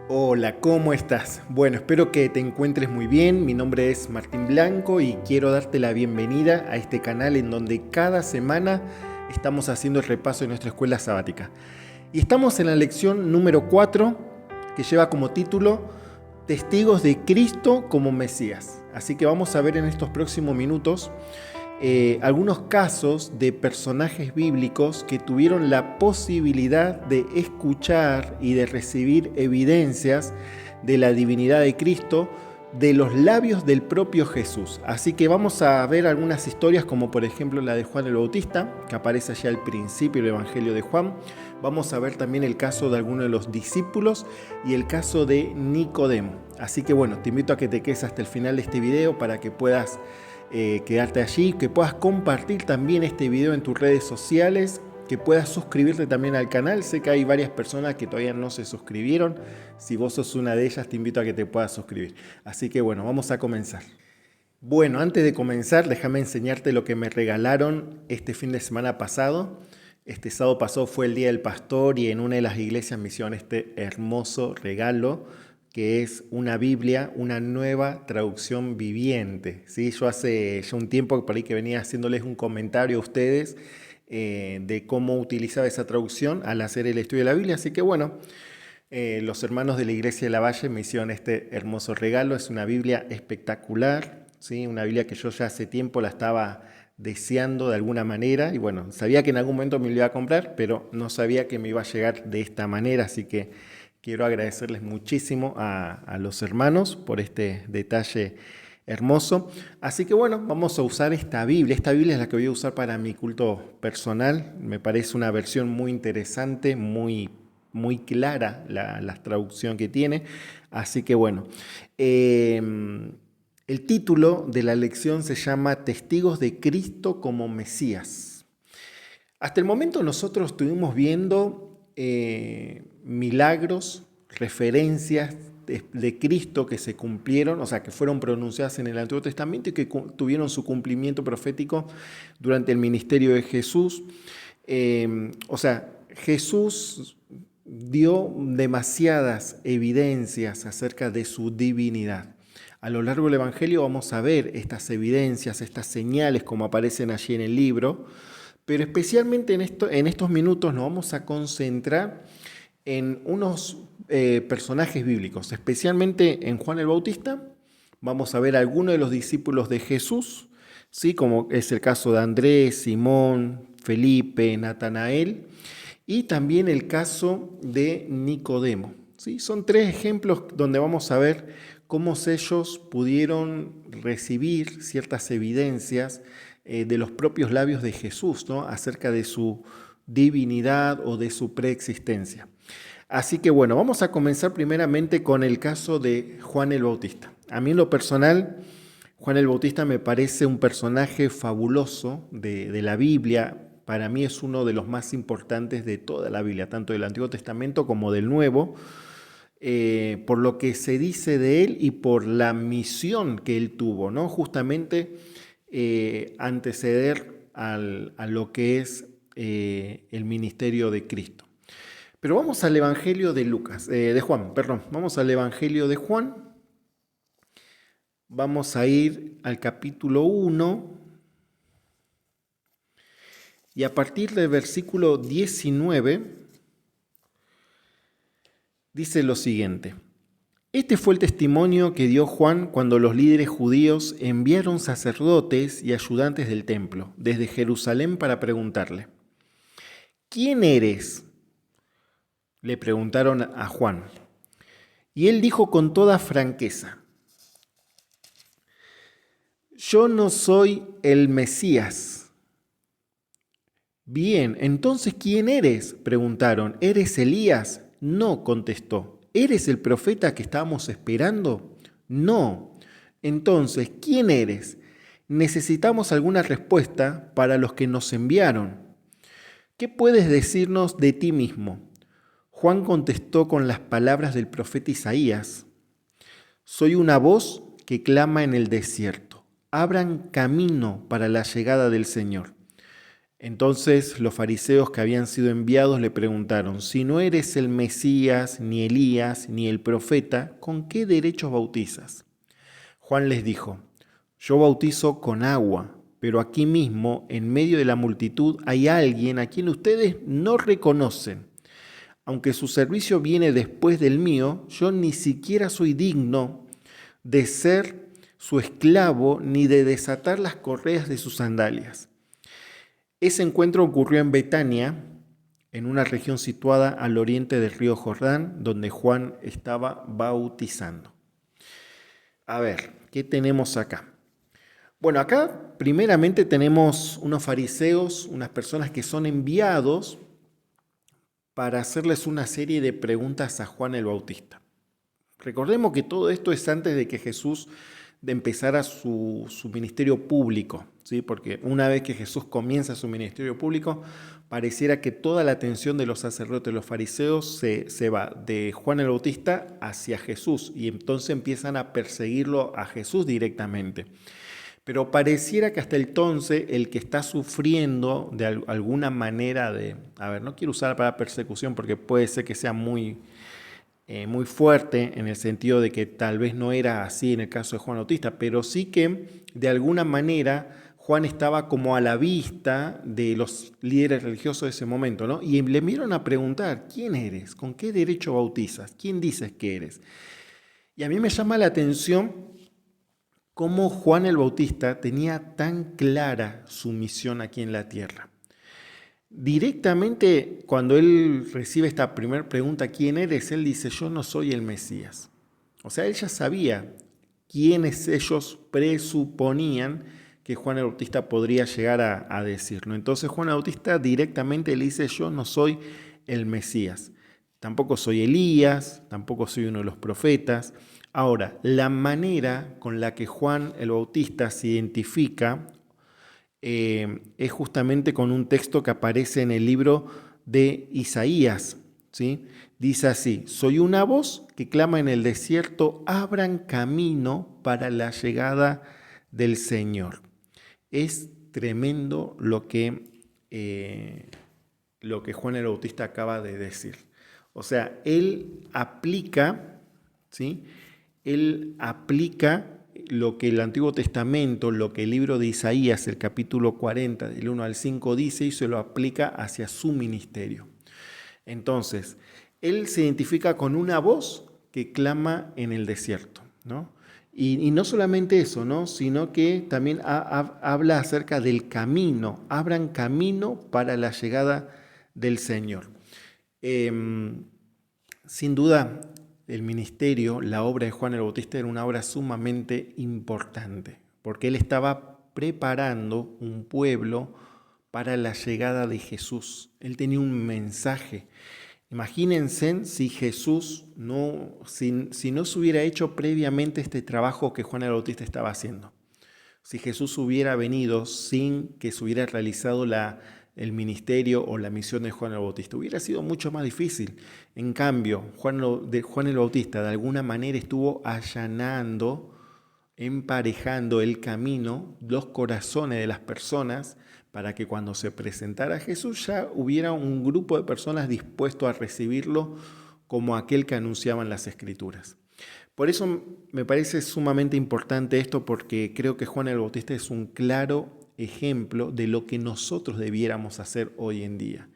Hola, ¿cómo estás? Bueno, espero que te encuentres muy bien. Mi nombre es Martín Blanco y quiero darte la bienvenida a este canal en donde cada semana estamos haciendo el repaso de nuestra escuela sabática. Y estamos en la lección número 4 que lleva como título Testigos de Cristo como Mesías. Así que vamos a ver en estos próximos minutos algunos casos de personajes bíblicos que tuvieron la posibilidad de escuchar y de recibir evidencias de la divinidad de Cristo de los labios del propio Jesús. Así que vamos a ver algunas historias como por ejemplo la de Juan el Bautista, que aparece allá al principio del Evangelio de Juan. Vamos a ver también el caso de algunos de los discípulos y el caso de Nicodemo. Así que bueno, te invito a que te quedes hasta el final de este video para que puedas quedarte allí, que puedas compartir también este video en tus redes sociales, que puedas suscribirte también al canal. Sé que hay varias personas que todavía no se suscribieron. Si vos sos una de ellas, te invito a que te puedas suscribir. Así que bueno, vamos a comenzar. Bueno, antes de comenzar, déjame enseñarte lo que me regalaron este fin de semana pasado. Este sábado pasado fue el Día del Pastor y en una de las iglesias me hicieron este hermoso regalo que es una Biblia, una nueva traducción viviente. ¿Sí? Yo hace ya un tiempo por ahí que venía haciéndoles un comentario a ustedes de cómo utilizaba esa traducción al hacer el estudio de la Biblia. Así que bueno, los hermanos de la Iglesia de la Valle me hicieron este hermoso regalo. Es una Biblia espectacular, ¿sí? Una Biblia que yo ya hace tiempo la estaba deseando de alguna manera y bueno, sabía que en algún momento me lo iba a comprar, pero no sabía que me iba a llegar de esta manera, así que quiero agradecerles muchísimo a los hermanos por este detalle hermoso. Así que bueno, vamos a usar esta Biblia. Esta Biblia es la que voy a usar para mi culto personal. Me parece una versión muy interesante, muy clara la traducción que tiene. Así que bueno, el título de la lección se llama Testigos de Cristo como Mesías. Hasta el momento nosotros estuvimos viendo milagros, referencias de Cristo que se cumplieron, o sea, que fueron pronunciadas en el Antiguo Testamento y que tuvieron su cumplimiento profético durante el ministerio de Jesús. O sea, Jesús dio demasiadas evidencias acerca de su divinidad. A lo largo del Evangelio vamos a ver estas evidencias, estas señales como aparecen allí en el libro, pero especialmente en estos minutos nos vamos a concentrar en unos personajes bíblicos, especialmente en Juan el Bautista. Vamos a ver a algunos de los discípulos de Jesús, ¿sí? Como es el caso de Andrés, Simón, Felipe, Natanael, y también el caso de Nicodemo. ¿Sí? Son tres ejemplos donde vamos a ver cómo ellos pudieron recibir ciertas evidencias de los propios labios de Jesús, ¿no? Acerca de su divinidad o de su preexistencia. Así que bueno, vamos a comenzar primeramente con el caso de Juan el Bautista. A mí en lo personal, Juan el Bautista me parece un personaje fabuloso de la Biblia. Para mí es uno de los más importantes de toda la Biblia, tanto del Antiguo Testamento como del Nuevo, por lo que se dice de él y por la misión que él tuvo, ¿no? Justamente anteceder a lo que es el ministerio de Cristo. Pero vamos al Evangelio de Juan, perdón, vamos al Evangelio de Juan. Vamos a ir al capítulo 1 y a partir del versículo 19 dice lo siguiente. Este fue el testimonio que dio Juan cuando los líderes judíos enviaron sacerdotes y ayudantes del templo desde Jerusalén para preguntarle, ¿quién eres? Le preguntaron a Juan. Y él dijo con toda franqueza, yo no soy el Mesías. Bien, entonces ¿quién eres? Preguntaron. ¿Eres Elías? No, contestó. ¿Eres el profeta que estábamos esperando? No. Entonces, ¿quién eres? Necesitamos alguna respuesta para los que nos enviaron. ¿Qué puedes decirnos de ti mismo? Juan contestó con las palabras del profeta Isaías. Soy una voz que clama en el desierto. Abran camino para la llegada del Señor. Entonces los fariseos que habían sido enviados le preguntaron, si no eres el Mesías, ni Elías, ni el profeta, ¿con qué derechos bautizas? Juan les dijo, yo bautizo con agua, pero aquí mismo, en medio de la multitud, hay alguien a quien ustedes no reconocen. Aunque su servicio viene después del mío, yo ni siquiera soy digno de ser su esclavo ni de desatar las correas de sus sandalias. Ese encuentro ocurrió en Betania, en una región situada al oriente del río Jordán, donde Juan estaba bautizando. A ver, ¿qué tenemos acá? Bueno, acá primeramente tenemos unos fariseos, unas personas que son enviados para hacerles una serie de preguntas a Juan el Bautista. Recordemos que todo esto es antes de que Jesús empezara su ministerio público, ¿sí? Porque una vez que Jesús comienza su ministerio público, pareciera que toda la atención de los sacerdotes, los fariseos, se va de Juan el Bautista hacia Jesús y entonces empiezan a perseguirlo a Jesús directamente. Pero pareciera que hasta entonces el que está sufriendo de alguna manera no quiero usar la palabra persecución porque puede ser que sea muy fuerte en el sentido de que tal vez no era así en el caso de Juan Bautista, pero sí que de alguna manera Juan estaba como a la vista de los líderes religiosos de ese momento, ¿no? Y le enviaron a preguntar, ¿quién eres? ¿Con qué derecho bautizas? ¿Quién dices que eres? Y a mí me llama la atención cómo Juan el Bautista tenía tan clara su misión aquí en la tierra. Directamente, cuando él recibe esta primera pregunta, ¿quién eres? Él dice, yo no soy el Mesías. O sea, él ya sabía quiénes ellos presuponían que Juan el Bautista podría llegar a decir, ¿no? Entonces Juan el Bautista directamente le dice, yo no soy el Mesías. Tampoco soy Elías, tampoco soy uno de los profetas. Ahora, la manera con la que Juan el Bautista se identifica es justamente con un texto que aparece en el libro de Isaías, ¿sí? Dice así, soy una voz que clama en el desierto, abran camino para la llegada del Señor. Es tremendo lo que Juan el Bautista acaba de decir. O sea, él aplica, ¿sí? Él aplica lo que el Antiguo Testamento, lo que el libro de Isaías, el capítulo 40, del 1 al 5 dice y se lo aplica hacia su ministerio. Entonces, él se identifica con una voz que clama en el desierto, ¿no? Y no solamente eso, ¿no? Sino que también habla acerca del camino, abran camino para la llegada del Señor. Sin duda, el ministerio, la obra de Juan el Bautista era una obra sumamente importante, porque él estaba preparando un pueblo para la llegada de Jesús. Él tenía un mensaje. Imagínense si Jesús si no se hubiera hecho previamente este trabajo que Juan el Bautista estaba haciendo. Si Jesús hubiera venido sin que se hubiera realizado el ministerio o la misión de Juan el Bautista, hubiera sido mucho más difícil. En cambio, Juan el Bautista de alguna manera estuvo allanando, emparejando el camino, los corazones de las personas, para que cuando se presentara Jesús ya hubiera un grupo de personas dispuesto a recibirlo como aquel que anunciaban las Escrituras. Por eso me parece sumamente importante esto, porque creo que Juan el Bautista es un claro ejemplo de lo que nosotros debiéramos hacer hoy en día.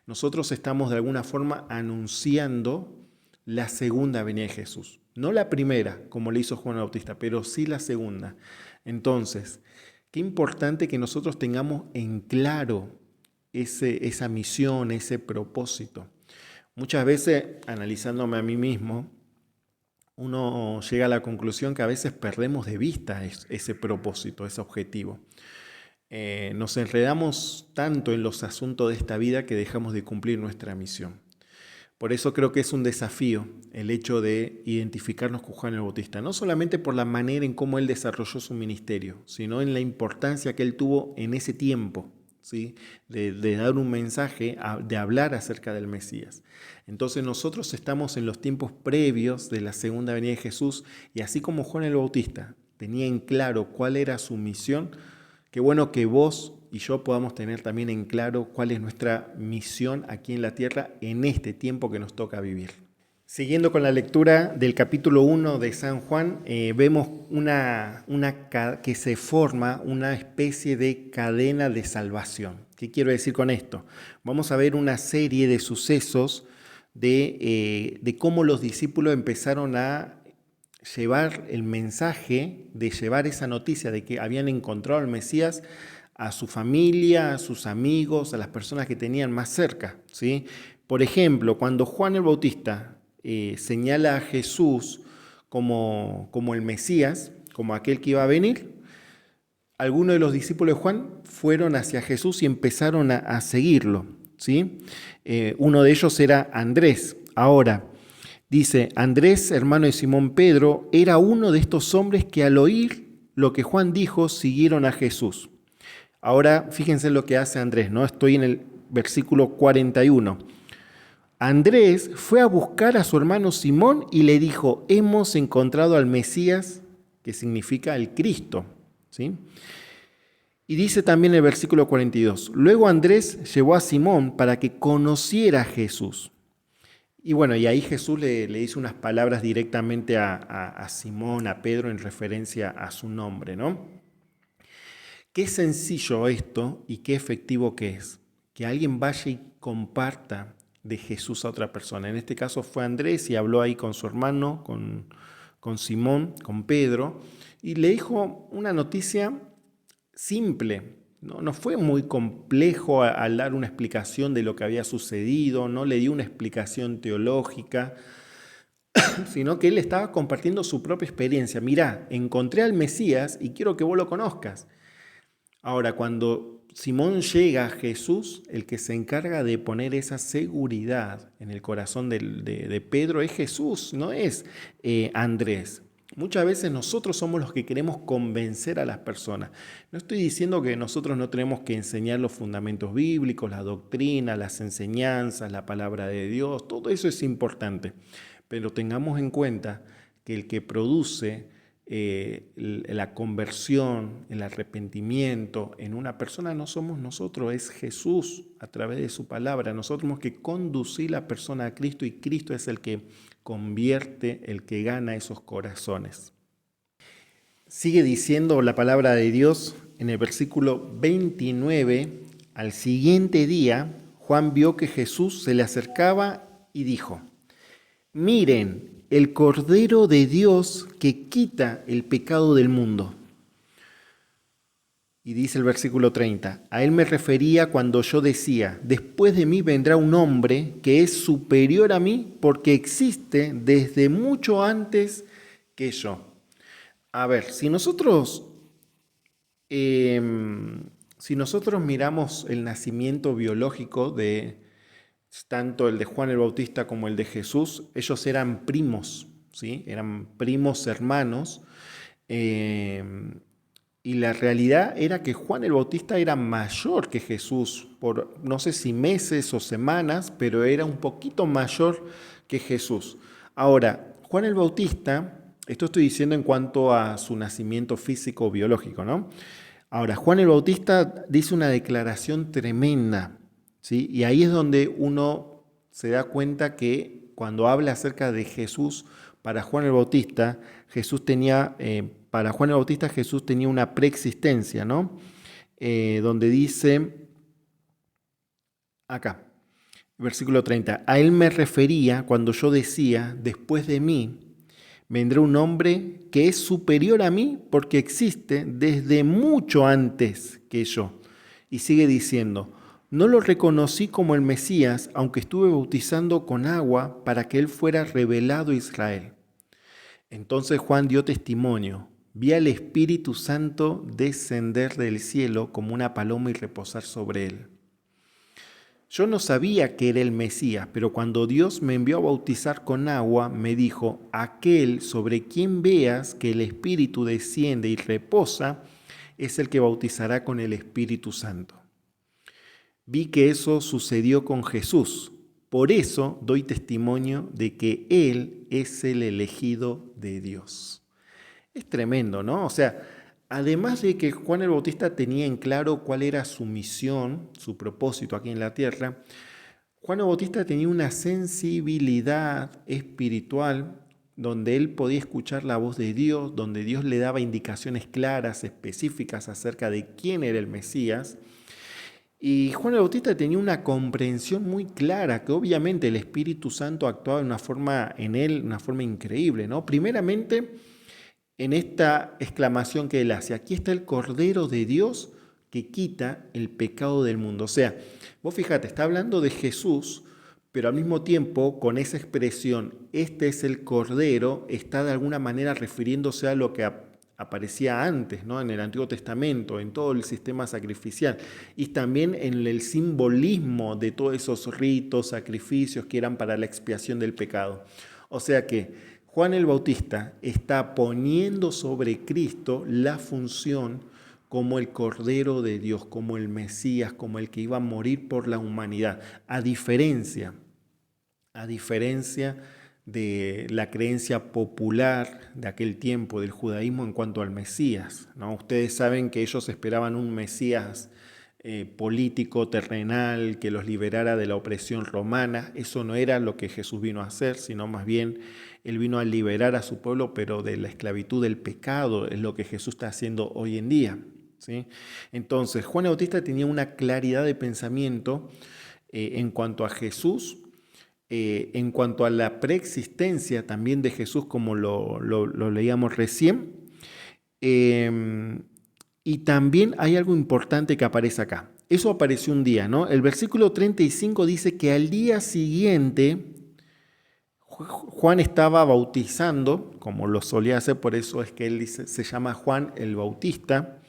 Nosotros estamos de alguna forma anunciando la segunda venida de Jesús. No la primera, como le hizo Juan el Bautista, pero sí la segunda. Entonces, qué importante que nosotros tengamos en claro esa misión, ese propósito. Muchas veces, analizándome a mí mismo, uno llega a la conclusión que a veces perdemos de vista ese propósito, ese objetivo. Nos enredamos tanto en los asuntos de esta vida que dejamos de cumplir nuestra misión. Por eso creo que es un desafío el hecho de identificarnos con Juan el Bautista, no solamente por la manera en cómo él desarrolló su ministerio, sino en la importancia que él tuvo en ese tiempo, ¿sí? de dar un mensaje, de hablar acerca del Mesías. Entonces nosotros estamos en los tiempos previos de la segunda venida de Jesús, y así como Juan el Bautista tenía en claro cuál era su misión, qué bueno que vos y yo podamos tener también en claro cuál es nuestra misión aquí en la tierra en este tiempo que nos toca vivir. Siguiendo con la lectura del capítulo 1 de San Juan, vemos que se forma una especie de cadena de salvación. ¿Qué quiero decir con esto? Vamos a ver una serie de sucesos de cómo los discípulos empezaron a llevar el mensaje, de llevar esa noticia de que habían encontrado al Mesías a su familia, a sus amigos, a las personas que tenían más cerca, ¿sí? Por ejemplo, cuando Juan el Bautista señala a Jesús como el Mesías, como aquel que iba a venir, algunos de los discípulos de Juan fueron hacia Jesús y empezaron a seguirlo, ¿sí? Uno de ellos era Andrés. Ahora, dice, Andrés, hermano de Simón Pedro, era uno de estos hombres que al oír lo que Juan dijo, siguieron a Jesús. Ahora, fíjense lo que hace Andrés, ¿no? Estoy en el versículo 41. Andrés fue a buscar a su hermano Simón y le dijo, hemos encontrado al Mesías, que significa el Cristo, ¿sí? Y dice también el versículo 42, luego Andrés llevó a Simón para que conociera a Jesús. Y bueno, y ahí Jesús le dice unas palabras directamente a Simón, a Pedro, en referencia a su nombre, ¿no? Qué sencillo esto y qué efectivo que es. Que alguien vaya y comparta de Jesús a otra persona. En este caso fue Andrés y habló ahí con su hermano, con Simón, con Pedro, y le dijo una noticia simple. No fue muy complejo al dar una explicación de lo que había sucedido, no le dio una explicación teológica, sino que él estaba compartiendo su propia experiencia. Mirá, encontré al Mesías y quiero que vos lo conozcas. Ahora, cuando Simón llega a Jesús, el que se encarga de poner esa seguridad en el corazón de Pedro es Jesús, no es Andrés. Muchas veces nosotros somos los que queremos convencer a las personas. No estoy diciendo que nosotros no tenemos que enseñar los fundamentos bíblicos, la doctrina, las enseñanzas, la palabra de Dios, todo eso es importante. Pero tengamos en cuenta que el que produce la conversión, el arrepentimiento en una persona no somos nosotros, es Jesús a través de su palabra. Nosotros tenemos que conducir la persona a Cristo y Cristo es el que convierte, el que gana esos corazones. Sigue diciendo la palabra de Dios en el versículo 29, al siguiente día Juan vio que Jesús se le acercaba y dijo, miren, el Cordero de Dios que quita el pecado del mundo. Y dice el versículo 30, a él me refería cuando yo decía, después de mí vendrá un hombre que es superior a mí porque existe desde mucho antes que yo. A ver, si nosotros miramos el nacimiento biológico de tanto el de Juan el Bautista como el de Jesús, ellos eran primos, ¿sí? Eran primos hermanos, y la realidad era que Juan el Bautista era mayor que Jesús, por no sé si meses o semanas, pero era un poquito mayor que Jesús. Ahora, Juan el Bautista, esto estoy diciendo en cuanto a su nacimiento físico o biológico, ¿no? Ahora, Juan el Bautista dice una declaración tremenda, ¿sí? Y ahí es donde uno se da cuenta que cuando habla acerca de Jesús, para Juan el Bautista, Jesús tenía una preexistencia, ¿no? Donde dice, acá, versículo 30, a él me refería cuando yo decía, después de mí vendrá un hombre que es superior a mí porque existe desde mucho antes que yo. Y sigue diciendo, no lo reconocí como el Mesías, aunque estuve bautizando con agua para que él fuera revelado a Israel. Entonces Juan dio testimonio, vi al Espíritu Santo descender del cielo como una paloma y reposar sobre él. Yo no sabía que era el Mesías, pero cuando Dios me envió a bautizar con agua, me dijo, aquel sobre quien veas que el Espíritu desciende y reposa, es el que bautizará con el Espíritu Santo. Vi que eso sucedió con Jesús, por eso doy testimonio de que Él es el elegido de Dios. Es tremendo, ¿no? O sea, además de que Juan el Bautista tenía en claro cuál era su misión, su propósito aquí en la tierra, Juan el Bautista tenía una sensibilidad espiritual donde él podía escuchar la voz de Dios, donde Dios le daba indicaciones claras, específicas acerca de quién era el Mesías. Y Juan el Bautista tenía una comprensión muy clara, que obviamente el Espíritu Santo actuaba de una forma en él, una forma increíble, ¿no? Primeramente, en esta exclamación que él hace, aquí está el Cordero de Dios que quita el pecado del mundo. O sea, vos fíjate, está hablando de Jesús, pero al mismo tiempo, con esa expresión, este es el Cordero, está de alguna manera refiriéndose a lo que aparecía antes, ¿no? En el Antiguo Testamento, en todo el sistema sacrificial, y también en el simbolismo de todos esos ritos, sacrificios que eran para la expiación del pecado. O sea que Juan el Bautista está poniendo sobre Cristo la función como el Cordero de Dios, como el Mesías, como el que iba a morir por la humanidad, a diferencia de la creencia popular de aquel tiempo del judaísmo en cuanto al Mesías, ¿no? Ustedes saben que ellos esperaban un Mesías político, terrenal, que los liberara de la opresión romana. Eso no era lo que Jesús vino a hacer, sino más bien Él vino a liberar a su pueblo, pero de la esclavitud del pecado, es lo que Jesús está haciendo hoy en día, ¿sí? Entonces, Juan el Bautista tenía una claridad de pensamiento en cuanto a Jesús, en cuanto a la preexistencia también de Jesús, como lo leíamos recién. Y también hay algo importante que aparece acá. Eso apareció un día, ¿no? El versículo 35 dice que al día siguiente Juan estaba bautizando, como lo solía hacer, por eso es que él dice, se llama Juan el Bautista.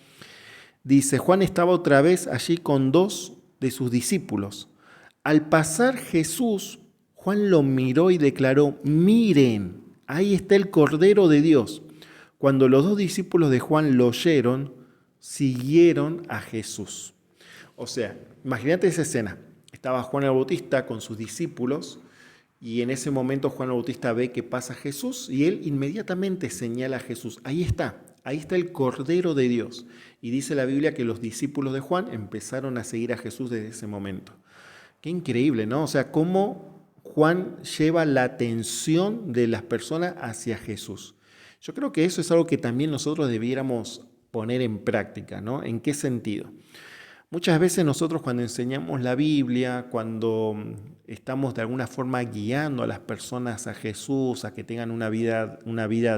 Dice, Juan estaba otra vez allí con dos de sus discípulos. Al pasar Jesús, Juan lo miró y declaró, miren, ahí está el Cordero de Dios. Cuando los dos discípulos de Juan lo oyeron, siguieron a Jesús. O sea, imagínate esa escena. Estaba Juan el Bautista con sus discípulos y en ese momento Juan el Bautista ve que pasa Jesús y él inmediatamente señala a Jesús. Ahí está el Cordero de Dios. Y dice la Biblia que los discípulos de Juan empezaron a seguir a Jesús desde ese momento. Qué increíble, ¿no? O sea, cómo Juan lleva la atención de las personas hacia Jesús. Yo creo que eso es algo que también nosotros debiéramos poner en práctica, ¿no? ¿En qué sentido? Muchas veces nosotros cuando enseñamos la Biblia, cuando estamos de alguna forma guiando a las personas a Jesús, a que tengan una vida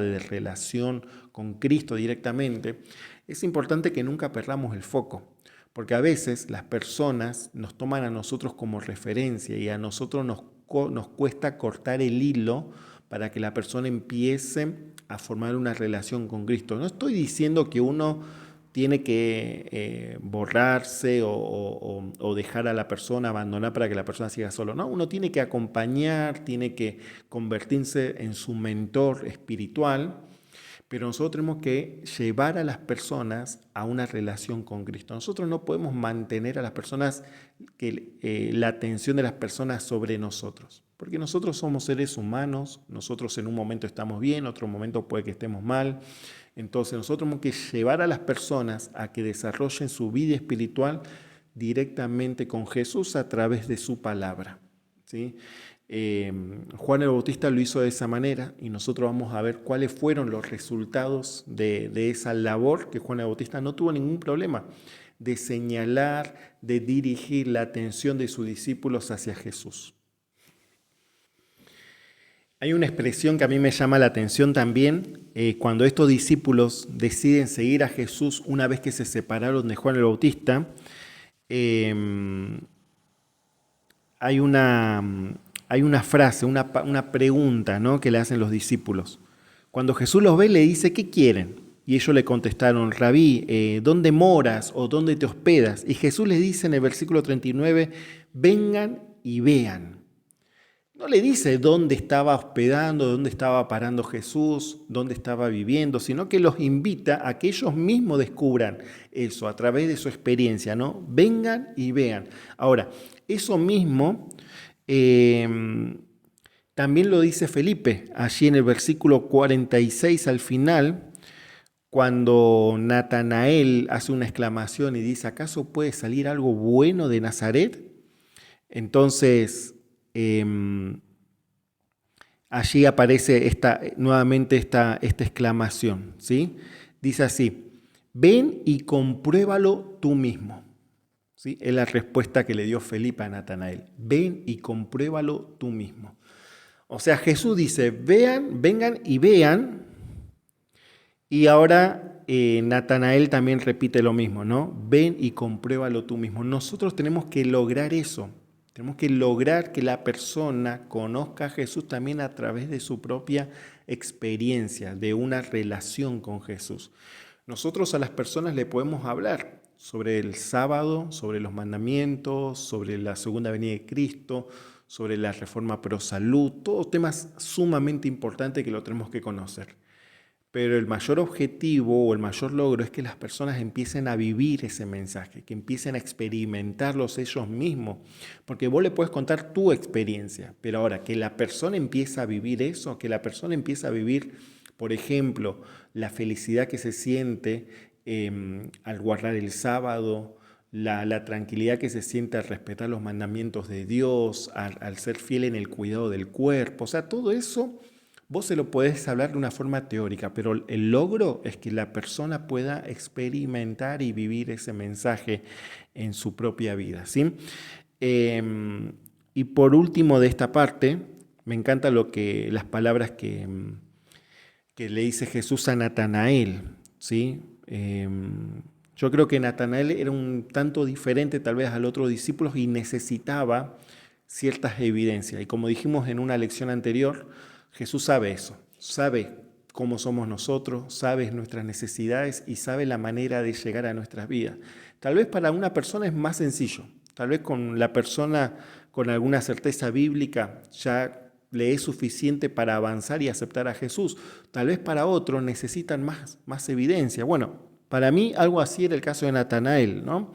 de relación con Cristo directamente, es importante que nunca perdamos el foco. Porque a veces las personas nos toman a nosotros como referencia y a nosotros nos cuesta cortar el hilo para que la persona empiece a formar una relación con Cristo. No estoy diciendo que uno tiene que borrarse o dejar a la persona, abandonar para que la persona siga solo. No, uno tiene que acompañar, tiene que convertirse en su mentor espiritual, pero nosotros tenemos que llevar a las personas a una relación con Cristo. Nosotros no podemos mantener a las personas, la atención de las personas sobre nosotros, porque nosotros somos seres humanos, nosotros en un momento estamos bien, otro momento puede que estemos mal. Entonces nosotros tenemos que llevar a las personas a que desarrollen su vida espiritual directamente con Jesús a través de su palabra, ¿sí? Juan el Bautista lo hizo de esa manera y nosotros vamos a ver cuáles fueron los resultados de esa labor, que Juan el Bautista no tuvo ningún problema de señalar, de dirigir la atención de sus discípulos hacia Jesús. Hay una expresión que a mí me llama la atención también, cuando estos discípulos deciden seguir a Jesús una vez que se separaron de Juan el Bautista. Hay una frase, una pregunta, ¿no?, que le hacen los discípulos. Cuando Jesús los ve, le dice, ¿qué quieren? Y ellos le contestaron, Rabí, ¿dónde moras o dónde te hospedas? Y Jesús les dice en el versículo 39, vengan y vean. No le dice dónde estaba hospedando, dónde estaba parando Jesús, dónde estaba viviendo, sino que los invita a que ellos mismos descubran eso a través de su experiencia, ¿no? Vengan y vean. Ahora, eso mismo también lo dice Felipe, allí en el versículo 46 al final, Cuando Natanael hace una exclamación y dice, ¿acaso puede salir algo bueno de Nazaret? Entonces, allí aparece nuevamente esta exclamación, ¿sí? Dice así, ven y compruébalo tú mismo. ¿Sí? Es la respuesta que le dio Felipe a Natanael. Ven y compruébalo tú mismo. O sea, Jesús dice, vengan y vean. Y ahora Natanael también repite lo mismo, ¿no? Ven y compruébalo tú mismo. Nosotros tenemos que lograr eso. Tenemos que lograr que la persona conozca a Jesús también a través de su propia experiencia, de una relación con Jesús. Nosotros a las personas le podemos hablar sobre el sábado, sobre los mandamientos, sobre la segunda venida de Cristo, sobre la reforma pro salud, todos temas sumamente importantes que lo tenemos que conocer. Pero el mayor objetivo o el mayor logro es que las personas empiecen a vivir ese mensaje, que empiecen a experimentarlos ellos mismos. Porque vos le puedes contar tu experiencia, pero ahora que la persona empiece a vivir eso, que la persona empiece a vivir, por ejemplo, la felicidad que se siente al guardar el sábado, la tranquilidad que se siente al respetar los mandamientos de Dios, al ser fiel en el cuidado del cuerpo, o sea, todo eso. Vos se lo podés hablar de una forma teórica, pero el logro es que la persona pueda experimentar y vivir ese mensaje en su propia vida, ¿sí? Y por último de esta parte, me encanta las palabras que le dice Jesús a Natanael, ¿sí? Yo creo que Natanael era un tanto diferente tal vez al otro discípulo y necesitaba ciertas evidencias. Y como dijimos en una lección anterior, Jesús sabe eso, sabe cómo somos nosotros, sabe nuestras necesidades y sabe la manera de llegar a nuestras vidas. Tal vez para una persona es más sencillo, tal vez con la persona con alguna certeza bíblica ya le es suficiente para avanzar y aceptar a Jesús. Tal vez para otros necesitan más evidencia. Bueno, para mí algo así era el caso de Natanael, ¿no?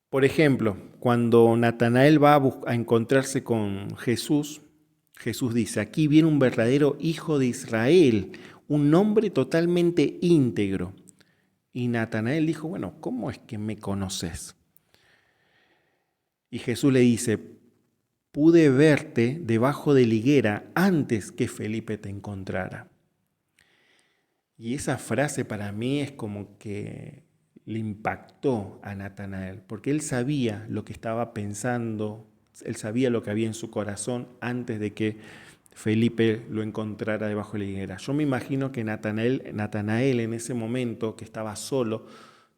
Por ejemplo, cuando Natanael va a encontrarse con Jesús, Jesús dice, aquí viene un verdadero hijo de Israel, un hombre totalmente íntegro. Y Natanael dijo, bueno, ¿cómo es que me conoces? Y Jesús le dice, pude verte debajo de la higuera antes que Felipe te encontrara. Y esa frase para mí es como que le impactó a Natanael, porque él sabía lo que estaba pensando, él sabía lo que había en su corazón antes de que Felipe lo encontrara debajo de la higuera. Yo me imagino que Natanael en ese momento, que estaba solo,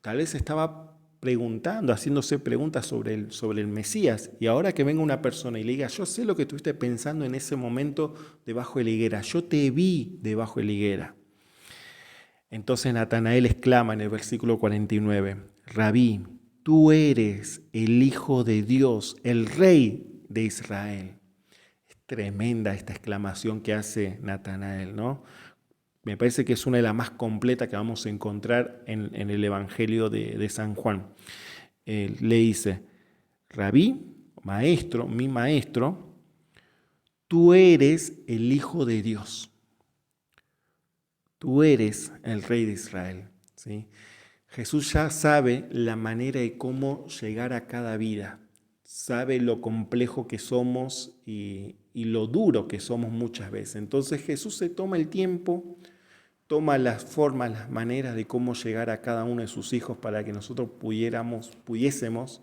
tal vez estaba preguntando, haciéndose preguntas sobre el Mesías. Y ahora que venga una persona y le diga, yo sé lo que estuviste pensando en ese momento debajo de la higuera, yo te vi debajo de la higuera. Entonces Natanael exclama en el versículo 49, Rabí, tú eres el Hijo de Dios, el Rey de Israel. Es tremenda esta exclamación que hace Natanael, ¿no? Me parece que es una de las más completas que vamos a encontrar en el Evangelio de San Juan. Le dice, Rabí, maestro, mi maestro, tú eres el Hijo de Dios. Tú eres el Rey de Israel, ¿sí? Jesús ya sabe la manera de cómo llegar a cada vida. Sabe lo complejo que somos y lo duro que somos muchas veces. Entonces Jesús se toma el tiempo, toma las formas, las maneras de cómo llegar a cada uno de sus hijos para que nosotros pudiésemos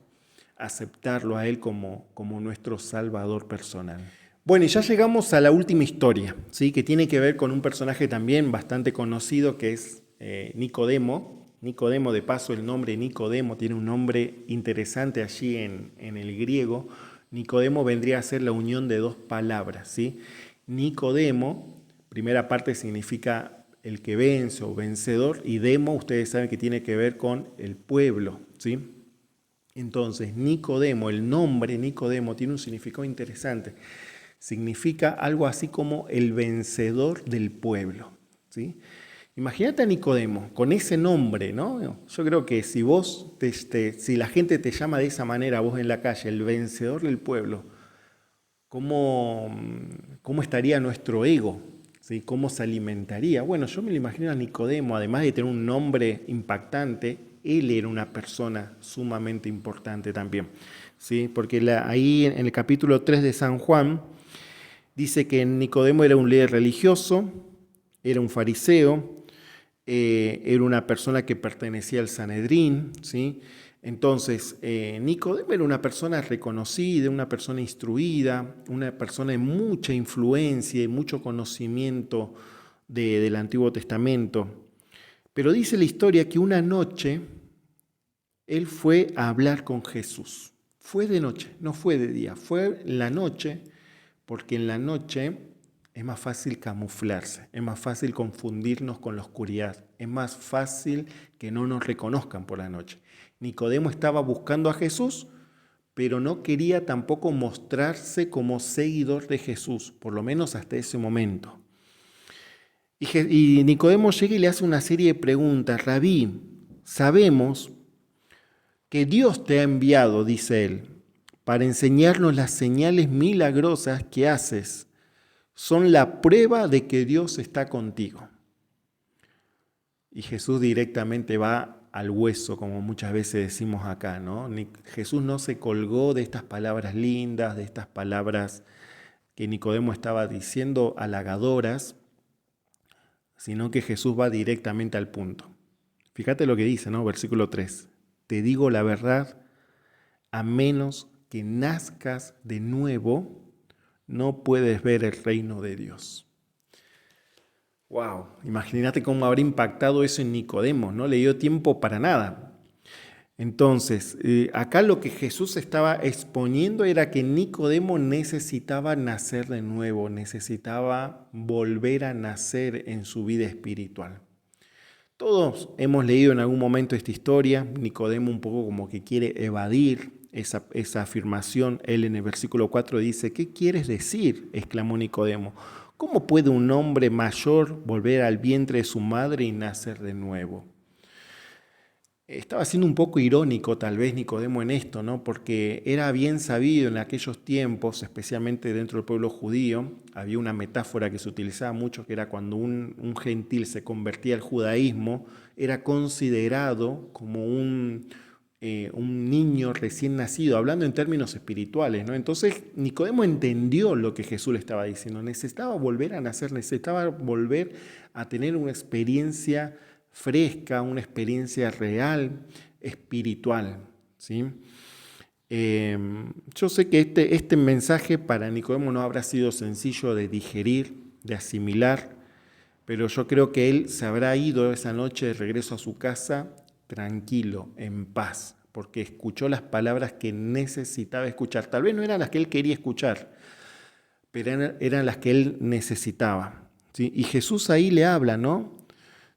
aceptarlo a Él como nuestro Salvador personal. Bueno, y ya llegamos a la última historia, ¿sí? Que tiene que ver con un personaje también bastante conocido que es Nicodemo. Nicodemo, de paso, el nombre Nicodemo tiene un nombre interesante allí en el griego. Nicodemo vendría a ser la unión de dos palabras, ¿sí? Nicodemo, primera parte significa el que vence o vencedor, y demo, ustedes saben que tiene que ver con el pueblo, ¿sí? Entonces, Nicodemo, el nombre Nicodemo tiene un significado interesante. Significa algo así como el vencedor del pueblo, ¿sí? Imagínate a Nicodemo con ese nombre, ¿no? Yo creo que si si la gente te llama de esa manera, vos en la calle, el vencedor del pueblo, ¿cómo estaría nuestro ego? ¿sí? ¿Cómo se alimentaría? Bueno, yo me lo imagino a Nicodemo, además de tener un nombre impactante, él era una persona sumamente importante también, ¿sí? Porque ahí en el capítulo 3 de San Juan dice que Nicodemo era un líder religioso, era un fariseo, era una persona que pertenecía al Sanedrín, ¿sí? Entonces, Nicodemo era una persona reconocida, una persona instruida, una persona de mucha influencia y mucho conocimiento del Antiguo Testamento. Pero dice la historia que una noche él fue a hablar con Jesús. Fue de noche, no fue de día, fue en la noche, porque en la noche es más fácil camuflarse, es más fácil confundirnos con la oscuridad, es más fácil que no nos reconozcan por la noche. Nicodemo estaba buscando a Jesús, pero no quería tampoco mostrarse como seguidor de Jesús, por lo menos hasta ese momento. Y Nicodemo llega y le hace una serie de preguntas. Rabí, sabemos que Dios te ha enviado, dice él, para enseñarnos las señales milagrosas que haces. Son la prueba de que Dios está contigo. Y Jesús directamente va al hueso, como muchas veces decimos acá, ¿no? Jesús no se colgó de estas palabras lindas, de estas palabras que Nicodemo estaba diciendo halagadoras, sino que Jesús va directamente al punto. Fíjate lo que dice, ¿no? Versículo 3. Te digo la verdad, a menos que nazcas de nuevo, no puedes ver el reino de Dios. Wow, imagínate cómo habrá impactado eso en Nicodemo, no le dio tiempo para nada. Entonces, acá lo que Jesús estaba exponiendo era que Nicodemo necesitaba nacer de nuevo, necesitaba volver a nacer en su vida espiritual. Todos hemos leído en algún momento esta historia. Nicodemo un poco como que quiere evadir esa afirmación. Él en el versículo 4 dice, ¿qué quieres decir?, exclamó Nicodemo. ¿Cómo puede un hombre mayor volver al vientre de su madre y nacer de nuevo? Estaba siendo un poco irónico tal vez Nicodemo en esto, ¿no? Porque era bien sabido en aquellos tiempos, especialmente dentro del pueblo judío, había una metáfora que se utilizaba mucho, que era cuando un gentil se convertía al judaísmo, era considerado como un niño recién nacido, hablando en términos espirituales, ¿no? Entonces Nicodemo entendió lo que Jesús le estaba diciendo, necesitaba volver a nacer, necesitaba volver a tener una experiencia fresca, una experiencia real, espiritual, ¿sí? Yo sé que este mensaje para Nicodemo no habrá sido sencillo de digerir, de asimilar, pero yo creo que él se habrá ido esa noche de regreso a su casa tranquilo, en paz, porque escuchó las palabras que necesitaba escuchar. Tal vez no eran las que él quería escuchar, pero eran las que él necesitaba, ¿sí? Y Jesús ahí le habla, ¿no?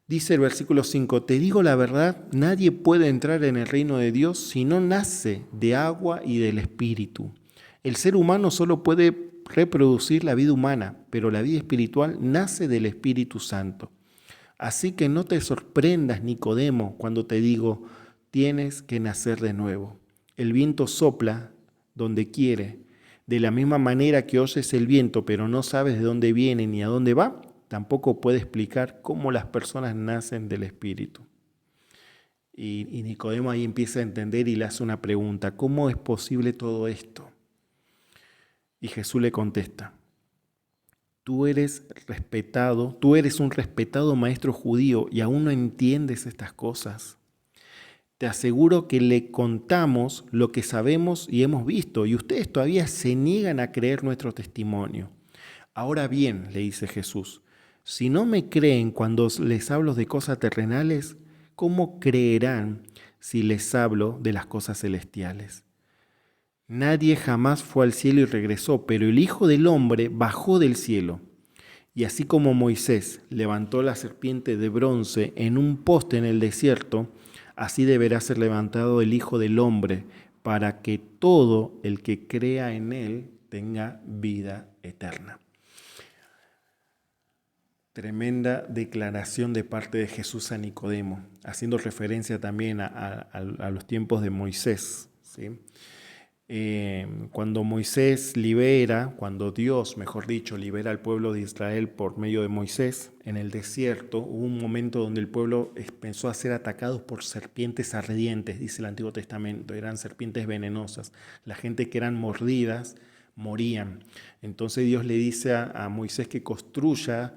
Dice el versículo 5, te digo la verdad, nadie puede entrar en el reino de Dios si no nace de agua y del Espíritu. El ser humano solo puede reproducir la vida humana, pero la vida espiritual nace del Espíritu Santo. Así que no te sorprendas, Nicodemo, cuando te digo, tienes que nacer de nuevo. El viento sopla donde quiere. De la misma manera que oyes el viento, pero no sabes de dónde viene ni a dónde va, tampoco puede explicar cómo las personas nacen del Espíritu. Y Nicodemo ahí empieza a entender y le hace una pregunta, ¿cómo es posible todo esto? Y Jesús le contesta, tú eres un respetado maestro judío y aún no entiendes estas cosas. Te aseguro que le contamos lo que sabemos y hemos visto, y ustedes todavía se niegan a creer nuestro testimonio. Ahora bien, le dice Jesús, si no me creen cuando les hablo de cosas terrenales, ¿cómo creerán si les hablo de las cosas celestiales? Nadie jamás fue al cielo y regresó, pero el Hijo del Hombre bajó del cielo. Y así como Moisés levantó la serpiente de bronce en un poste en el desierto, así deberá ser levantado el Hijo del Hombre, para que todo el que crea en él tenga vida eterna. Tremenda declaración de parte de Jesús a Nicodemo, haciendo referencia también a los tiempos de Moisés, ¿sí? Cuando cuando Dios, mejor dicho, libera al pueblo de Israel por medio de Moisés en el desierto, hubo un momento donde el pueblo empezó a ser atacado por serpientes ardientes, dice el Antiguo Testamento. Eran serpientes venenosas. La gente que eran mordidas morían. Entonces Dios le dice a Moisés que construya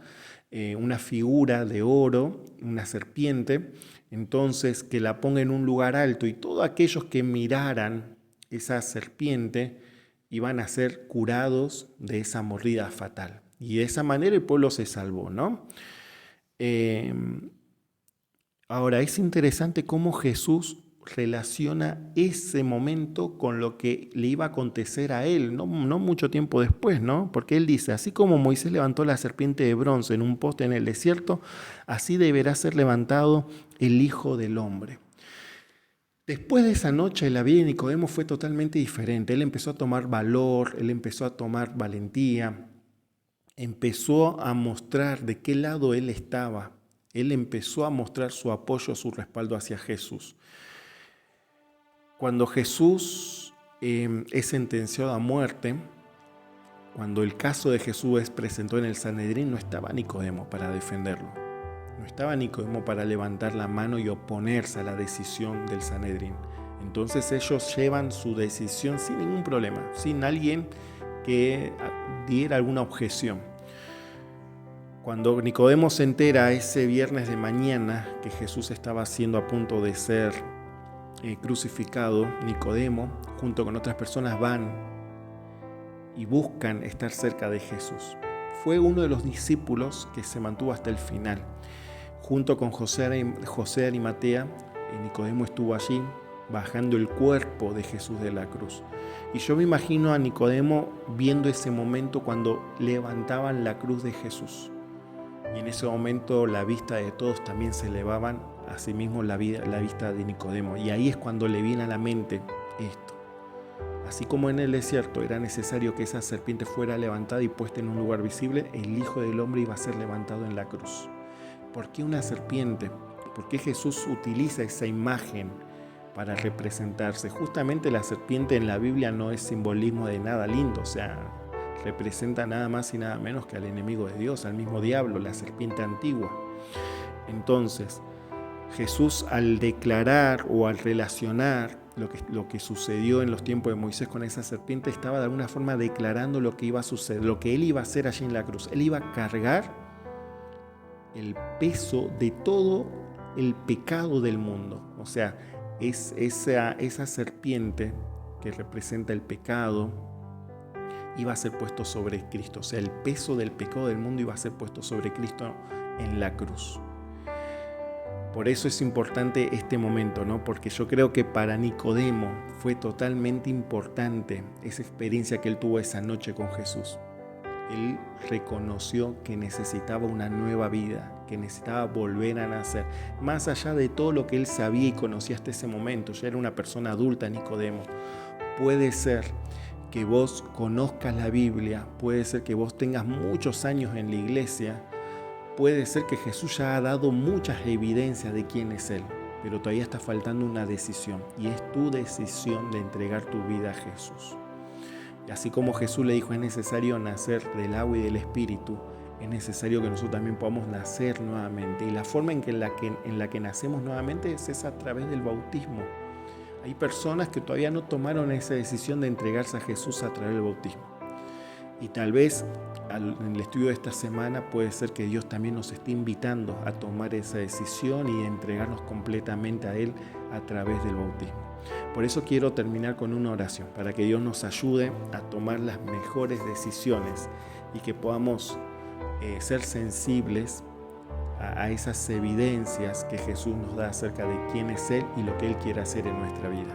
una figura de oro, una serpiente, entonces que la ponga en un lugar alto, y todos aquellos que miraran esa serpiente iban a ser curados de esa mordida fatal. Y de esa manera el pueblo se salvó, ¿no? Ahora, es interesante cómo Jesús relaciona ese momento con lo que le iba a acontecer a él, no mucho tiempo después, ¿no? Porque él dice, así como Moisés levantó la serpiente de bronce en un poste en el desierto, así deberá ser levantado el Hijo del Hombre. Después de esa noche, la vida de Nicodemo fue totalmente diferente. Él empezó a tomar valor, él empezó a tomar valentía, empezó a mostrar de qué lado él estaba. Él empezó a mostrar su apoyo, su respaldo hacia Jesús. Cuando Jesús es sentenciado a muerte, cuando el caso de Jesús es presentado en el Sanedrín, no estaba Nicodemo para defenderlo. No estaba Nicodemo para levantar la mano y oponerse a la decisión del Sanedrín. Entonces ellos llevan su decisión sin ningún problema, sin alguien que diera alguna objeción. Cuando Nicodemo se entera ese viernes de mañana que Jesús estaba siendo a punto de ser crucificado, Nicodemo, junto con otras personas, van y buscan estar cerca de Jesús. Fue uno de los discípulos que se mantuvo hasta el final. Junto con José de Arimatea, Nicodemo estuvo allí bajando el cuerpo de Jesús de la cruz. Y yo me imagino a Nicodemo viendo ese momento cuando levantaban la cruz de Jesús. Y en ese momento la vista de todos también se elevaban, asimismo la vista de Nicodemo. Y ahí es cuando le viene a la mente esto. Así como en el desierto era necesario que esa serpiente fuera levantada y puesta en un lugar visible, el Hijo del Hombre iba a ser levantado en la cruz. ¿Por qué una serpiente? ¿Por qué Jesús utiliza esa imagen para representarse? Justamente la serpiente en la Biblia no es simbolismo de nada lindo, o sea, representa nada más y nada menos que al enemigo de Dios, al mismo diablo, la serpiente antigua. Entonces, Jesús, al declarar o al relacionar lo que sucedió en los tiempos de Moisés con esa serpiente, estaba de alguna forma declarando lo que iba a suceder, lo que él iba a hacer allí en la cruz. Él iba a cargar el peso de todo el pecado del mundo. O sea, es esa serpiente que representa el pecado iba a ser puesto sobre Cristo. O sea, el peso del pecado del mundo iba a ser puesto sobre Cristo en la cruz. Por eso es importante este momento, ¿no? Porque yo creo que para Nicodemo fue totalmente importante esa experiencia que él tuvo esa noche con Jesús. Él reconoció que necesitaba una nueva vida, que necesitaba volver a nacer. Más allá de todo lo que él sabía y conocía hasta ese momento, ya era una persona adulta, Nicodemo. Puede ser que vos conozcas la Biblia, puede ser que vos tengas muchos años en la iglesia, puede ser que Jesús ya ha dado muchas evidencias de quién es Él, pero todavía está faltando una decisión, y es tu decisión de entregar tu vida a Jesús. Y así como Jesús le dijo, es necesario nacer del agua y del Espíritu, es necesario que nosotros también podamos nacer nuevamente. Y la forma en la que nacemos nuevamente es a través del bautismo. Hay personas que todavía no tomaron esa decisión de entregarse a Jesús a través del bautismo. Y tal vez en el estudio de esta semana puede ser que Dios también nos esté invitando a tomar esa decisión y entregarnos completamente a Él a través del bautismo. Por eso quiero terminar con una oración, para que Dios nos ayude a tomar las mejores decisiones y que podamos ser sensibles a esas evidencias que Jesús nos da acerca de quién es Él y lo que Él quiere hacer en nuestra vida.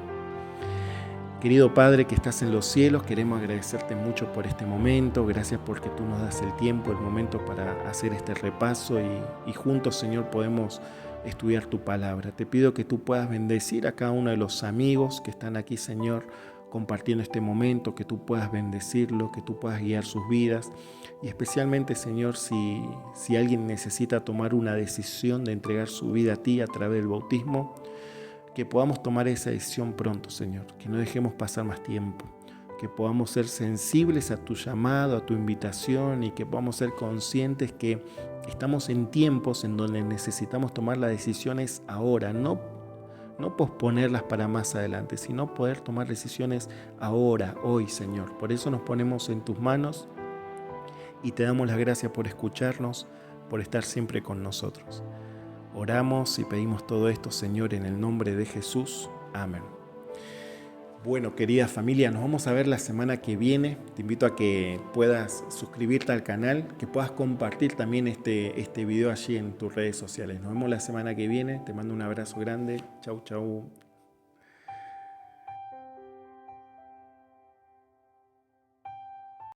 Querido Padre que estás en los cielos, queremos agradecerte mucho por este momento. Gracias porque tú nos das el tiempo, el momento para hacer este repaso y juntos, Señor, podemos estudiar tu palabra. Te pido que tú puedas bendecir a cada uno de los amigos que están aquí, Señor, compartiendo este momento, que tú puedas bendecirlo, que tú puedas guiar sus vidas. Y especialmente, Señor, si alguien necesita tomar una decisión de entregar su vida a ti a través del bautismo, que podamos tomar esa decisión pronto, Señor, que no dejemos pasar más tiempo. que podamos ser sensibles a tu llamado, a tu invitación y que podamos ser conscientes que estamos en tiempos en donde necesitamos tomar las decisiones ahora, no posponerlas para más adelante, sino poder tomar decisiones ahora, hoy, Señor. Por eso nos ponemos en tus manos y te damos las gracias por escucharnos, por estar siempre con nosotros. Oramos y pedimos todo esto, Señor, en el nombre de Jesús. Amén. Bueno, querida familia, nos vamos a ver la semana que viene. Te invito a que puedas suscribirte al canal, que puedas compartir también este video allí en tus redes sociales. Nos vemos la semana que viene. Te mando un abrazo grande. Chau, chau.